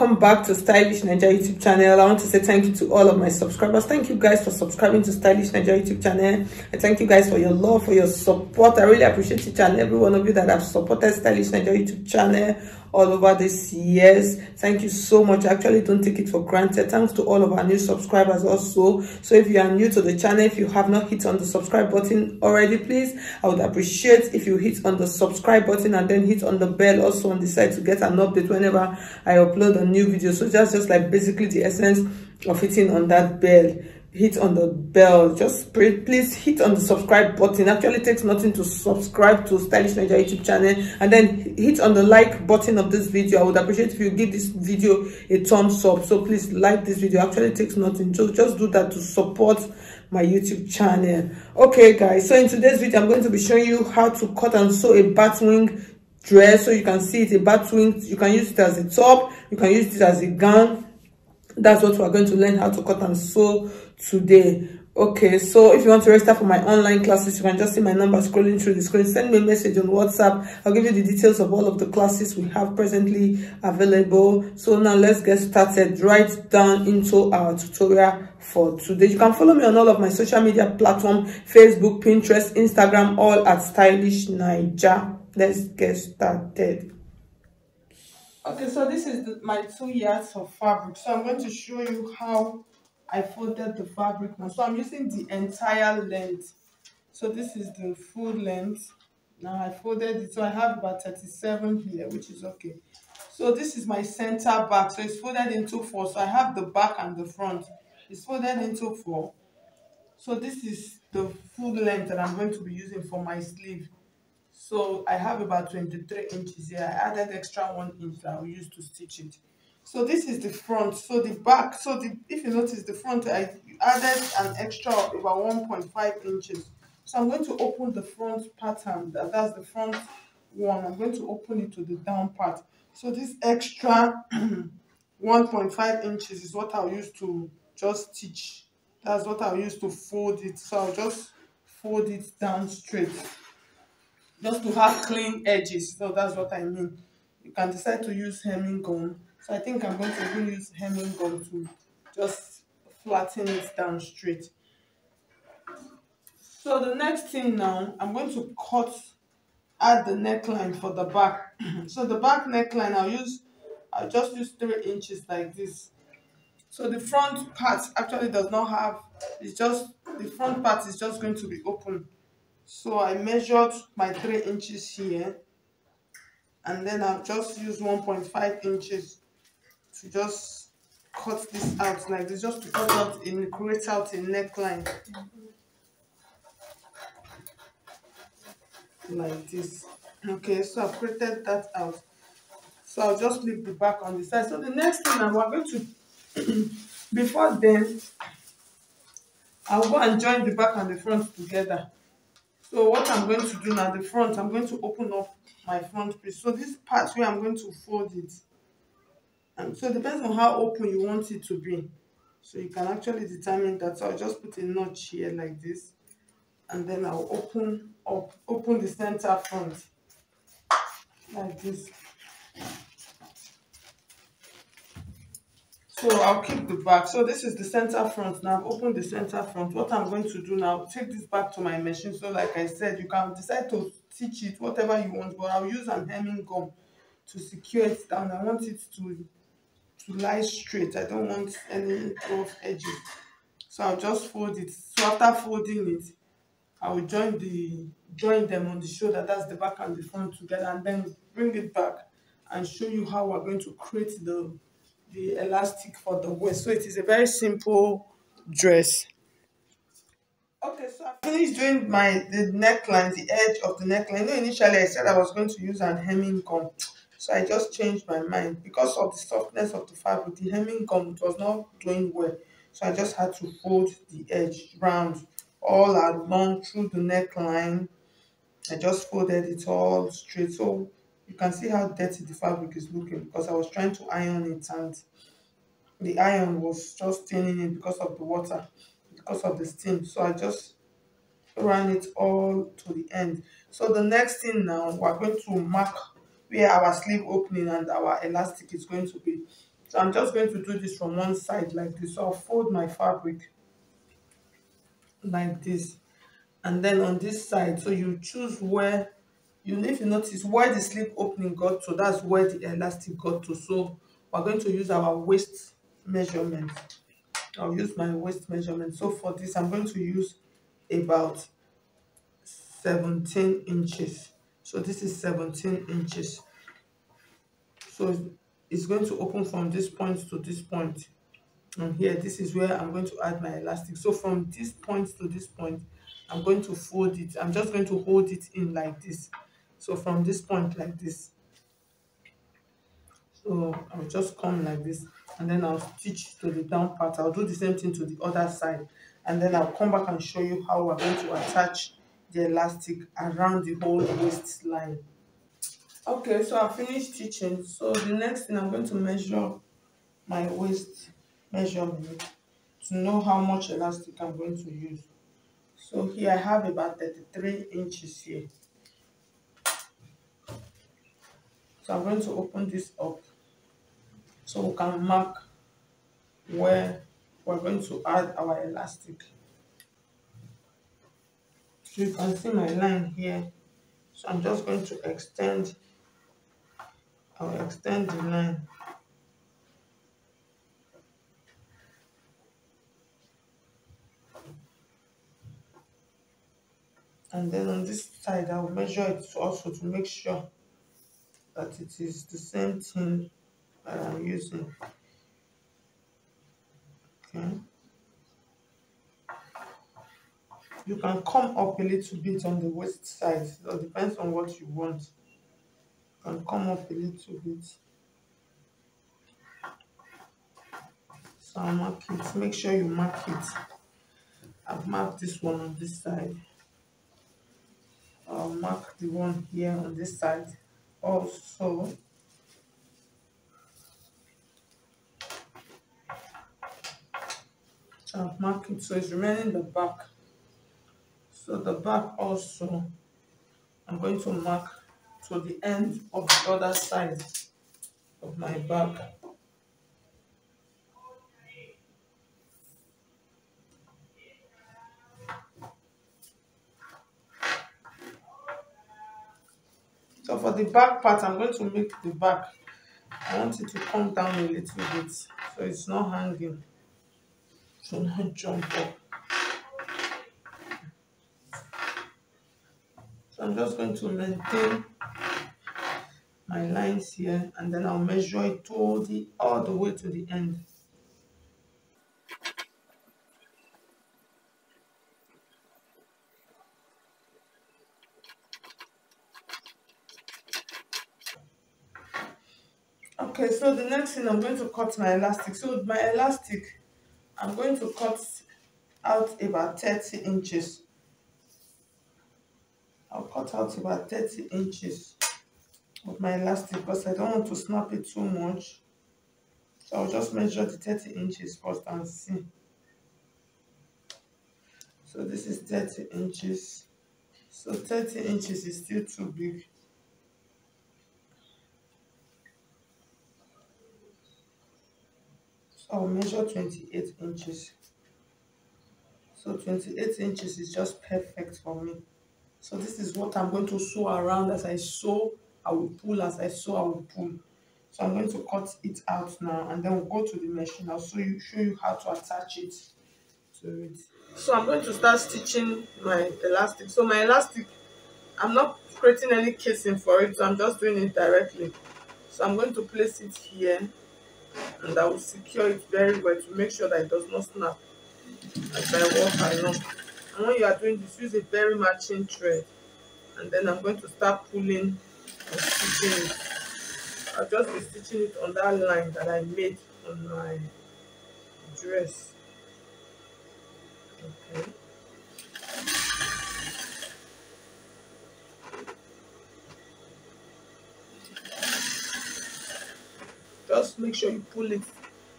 welcome back to Stylish Naija YouTube channel. I want to say thank you to all of my subscribers. Thank you guys for subscribing to Stylish Naija YouTube channel. I thank you guys for your love, for your support. I really appreciate each and every one of you that have supported Stylish Naija YouTube channel all over these years. Thank you so much. I actually don't take it for granted. Thanks to all of our new subscribers also. So if you are new to the channel, if you have not hit on the subscribe button already, please, I would appreciate if you hit on the subscribe button and then hit on the bell also on the side to get an update whenever I upload a new video. So that's just like basically the essence of hitting on that bell. Hit on the bell. Just please hit on the subscribe button. Actually takes nothing to subscribe to Stylish Naija YouTube channel, and then hit on the like button of this video. I would appreciate if you give this video a thumbs up. So please like this video. Actually takes nothing, so just do that to support my YouTube channel. Okay guys, so in today's video I'm going to be showing you how to cut and sew a Batwing dress. So you can see it's a Batwing. You can use it as a top, you can use it as a gown. That's what we're going to learn how to cut and sew today. Okay, so if you want to register for my online classes, you can just see my number scrolling through the screen. Send me a message on WhatsApp. I'll give you the details of all of the classes we have presently available. So now let's get started right down into our tutorial for today. You can follow me on all of my social media platforms: Facebook, Pinterest, Instagram, all at Stylish Naija. Let's get started. Okay, so this is my 2 yards of fabric. So I'm going to show you how I folded the fabric now. So I'm using the entire length. So this is the full length. Now I folded it. So I have about 37 here, which is okay. So this is my center back. So it's folded into 4. So I have the back and the front. It's folded into 4. So this is the full length that I'm going to be using for my sleeve. So I have about 23 inches here. I added extra 1 inch that I'll use to stitch it. So this is the front. So the back, so if you notice the front, I added an extra of about 1.5 inches. So I'm going to open the front pattern. That's the front one. I'm going to open it to the down part. So this extra 1.5 inches is what I'll use to just stitch. That's what I'll use to fold it. So I'll just fold it down straight, just to have clean edges. So that's what I mean. You can decide to use hemming gum. So I think I'm going to even use hemming gum to just flatten it down straight. So the next thing now, I'm going to add the neckline for the back. So the back neckline, I'll just use 3 inches like this. So the front part actually does not have, the front part is just going to be open. So I measured my 3 inches here, and then I'll just use 1.5 inches to just cut this out like this, just to create out a neckline like this. Okay, so I've created that out. So I'll just leave the back on the side. So the next thing we're going to, before then, I'll go and join the back and the front together. So what I'm going to do now, the front, I'm going to open up my front piece. So this part where I'm going to fold it. And so it depends on how open you want it to be. So you can actually determine that. So I'll just put a notch here like this. And then I'll open the center front like this. So I'll keep the back. So this is the center front. Now I've opened the center front. What I'm going to do now, take this back to my machine. So like I said, you can decide to stitch it whatever you want, but I'll use an hemming gum to secure it down. I want it to lie straight. I don't want any rough edges. So I'll just fold it. So after folding it, I will join them on the shoulder. That's the back and the front together, and then bring it back and show you how we're going to create the elastic for the waist. So it is a very simple dress. Okay, so I finished doing the neckline, the edge of the neckline. You know, initially I said I was going to use an hemming gum. So I just changed my mind because of the softness of the fabric. The hemming gum was not doing well. So I just had to fold the edge round all along through the neckline. I just folded it all straight. So you can see how dirty the fabric is looking because I was trying to iron it and the iron was just staining it because of the water, because of the steam. So I just ran it all to the end. So the next thing now, we're going to mark where our sleeve opening and our elastic is going to be. So I'm just going to do this from one side like this. So I'll fold my fabric like this, and then on this side, so you choose where you, if you notice where the slip opening got to, that's where the elastic got to. So we're going to use our waist measurement. I'll use my waist measurement. So for this, I'm going to use about 17 inches. So this is 17 inches. So it's going to open from this point to this point. And here, this is where I'm going to add my elastic. So from this point to this point, I'm going to fold it. I'm just going to hold it in like this. So from this point like this. So I'll just come like this, and then I'll stitch to the down part. I'll do the same thing to the other side, and then I'll come back and show you how we're going to attach the elastic around the whole waistline. Okay, so I finished stitching. So the next thing, I'm going to measure my waist measurement to know how much elastic I'm going to use. So here I have about 33 inches here. So I'm going to open this up so we can mark where we're going to add our elastic. So you can see my line here. So I'm just going to extend, I'll extend the line. And then on this side, I'll measure it also to make sure that it is the same thing that I'm using. Okay. You can come up a little bit on the waist side. So it depends on what you want. You can come up a little bit. So I'll mark it. Make sure you mark it. I've marked this one on this side. I'll mark the one here on this side also. So I've marked it, so it's remaining the back. So the back also, I'm going to mark to the end of the other side of my back. So for the back part, I'm going to make the back, I want it to come down a little bit so it's not hanging, so not jump up. So I'm just going to maintain my lines here, and then I'll measure it all the way to the end. Okay, so the next thing, I'm going to cut my elastic. So with my elastic, I'm going to cut out about 30 inches. I'll cut out about 30 inches of my elastic because I don't want to snap it too much. So I'll just measure the 30 inches first and see. So this is 30 inches. So 30 inches is still too big. So I'll measure 28 inches. So 28 inches is just perfect for me. So this is what I'm going to sew around. As I sew, I will pull. As I sew, I will pull. So I'm going to cut it out now, and then we'll go to the machine. I'll show you how to attach it to it. So I'm going to start stitching my elastic. So my elastic, I'm not creating any casing for it, so I'm just doing it directly. So I'm going to place it here, and I will secure it very well to make sure that it does not snap as I walk along. And when you are doing this, use a very matching thread, and then I'm going to start pulling and stitching it. I'll just be stitching it on that line that I made on my dress. Okay. Just make sure you pull it.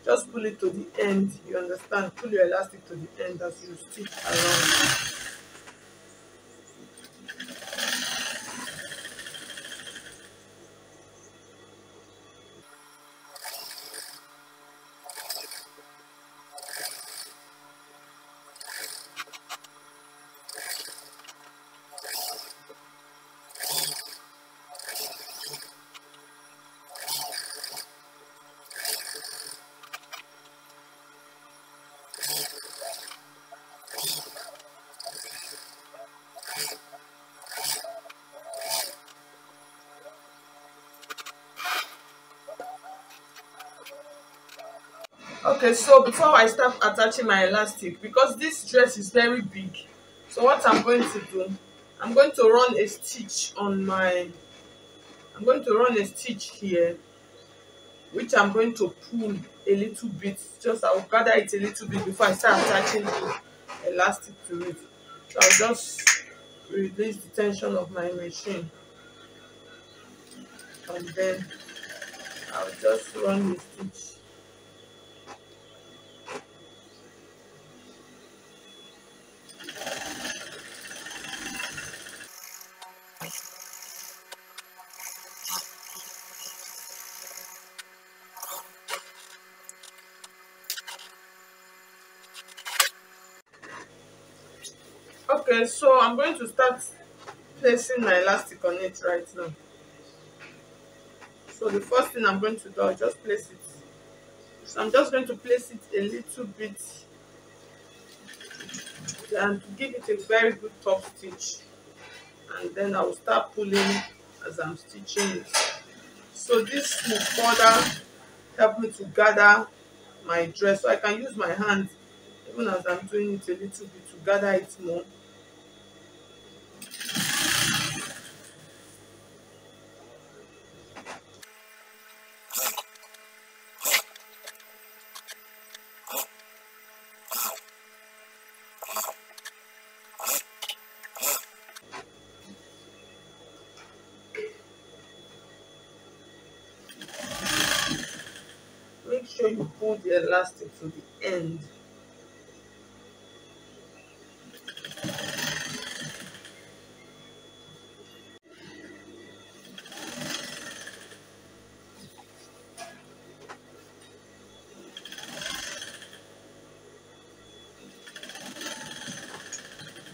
Just pull it to the end. You understand? Pull your elastic to the end as you stitch around. Okay, so before I start attaching my elastic, because this dress is very big, so what I'm going to do, I'm going to run a stitch on my, I'm going to run a stitch here, which I'm going to pull a little bit, just I'll gather it a little bit before I start attaching the elastic to it. So I'll just release the tension of my machine, and then I'll just run the stitch. Okay, so I'm going to start placing my elastic on it right now. So the first thing I'm going to do, I'll just place it. So I'm just going to place it a little bit and to give it a very good top stitch, and then I will start pulling as I'm stitching it. So this will further help me to gather my dress, so I can use my hand even as I'm doing it a little bit to gather it more. Make sure you pull the elastic to the end.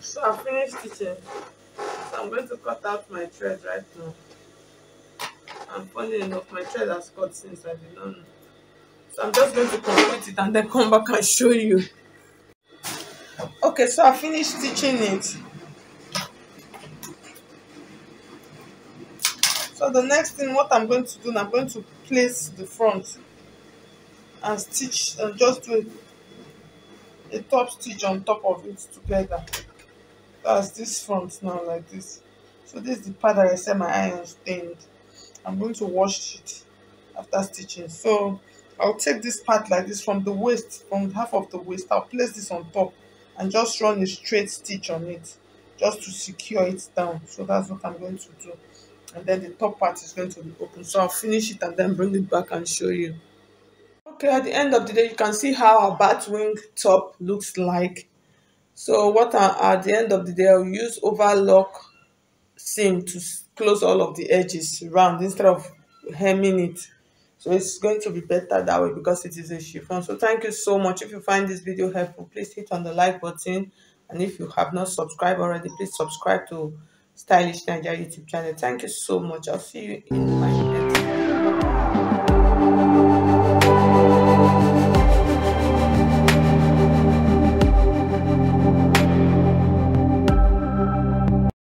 So I finished stitching. So I'm going to cut out my thread right now. And funny enough, my thread has cut since I did not know. So I'm just going to complete it and then come back and show you. Okay, so I finished stitching it. So the next thing, what I'm going to do, I'm going to place the front and stitch and just do a top stitch on top of it together. That's this front now, like this. So this is the part that I said my iron stained. I'm going to wash it after stitching. So I'll take this part like this from the waist, from half of the waist. I'll place this on top and just run a straight stitch on it just to secure it down. So that's what I'm going to do. And then the top part is going to be open. So I'll finish it and then bring it back and show you. Okay, at the end of the day, you can see how our Batwing top looks like. So at the end of the day, I'll use overlock seam to close all of the edges round instead of hemming it. So it's going to be better that way because it is a chiffon. So thank you so much. If you find this video helpful, please hit on the like button, and if you have not subscribed already, please subscribe to Stylish Naija YouTube channel. Thank you so much. I'll see you in my